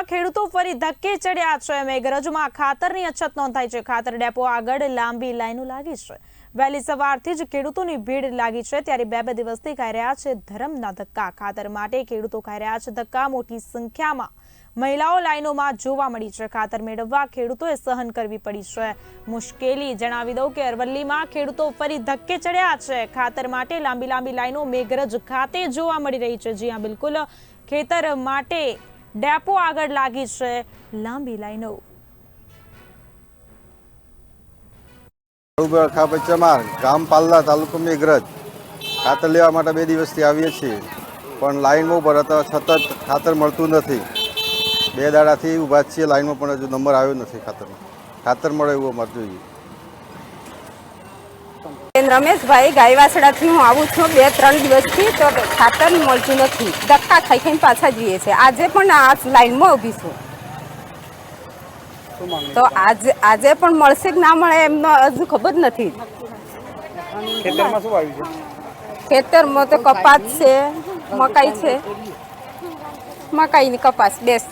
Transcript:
અરવલ્લીમાં ખેડૂતો ફરી ધક્કે ચડ્યા છે। મેઘરજમાં ખાતરની અછત નોંધાઈ છે। ખાતર ડેપો આગળ લાંબી લાઈનો લાગી છે। વહેલી સવારથી જ ખેડૂતોની ભીડ લાગી છે, ત્યારે બે દિવસથી ખાઈ રહ્યા છે ધરમના ધક્કા। ખાતર માટે ખેડૂતો ખાઈ રહ્યા છે ધક્કા। મોટી સંખ્યામાં મહિલાઓ લાઈનોમાં જોવા મળી છે। ખાતર મેળવવા ખેડૂતોએ સહન કરવી પડી છે મુશ્કેલી। જણાવી દઉં કે અરવલ્લીમાં ખેડૂતો ફરી ધક્કે ચડ્યા છે। ખાતર માટે લાંબી લાઈનો મેઘરજ ખાતે જોવા મળી રહી છે। જી હા, બિલકુલ ખેતર માટે ડેપો આગળ લાગી છે લાંબી લાઈનો। ગામ પાલ્લા, તાલુકો મેઘરજ ખાતર લેવા માટે 2 દિવસથી આવીએ છીએ, પણ લાઈનમાં ઉભા હતા છતાં ખાતર મળતું નથી। 2 દાડાથી ઊભા છીએ લાઈનમાં, પણ હજુ નંબર આવ્યો નથી ખાતરનો। ખાતર મળે એવું અમારે જોઈએ। રમેશભાઈ ગાયવાસડાથી હું આવું છું 2-3 દિવસથી, તો ખાતર મળતું નથી। ધક્કા ખાઈને પાછા જઈએ છીએ। આજે પણ આ લાઈનમાં ઊભી છું, તો આજે પણ મળશે કે ના મળે એમનો હજુ ખબર નથી। ખેતરમાં શું આવ્યું છે? ખેતરમાં તો કપાસ છે, મકાઈ છે, મકાઈ ની કપાસ બેસ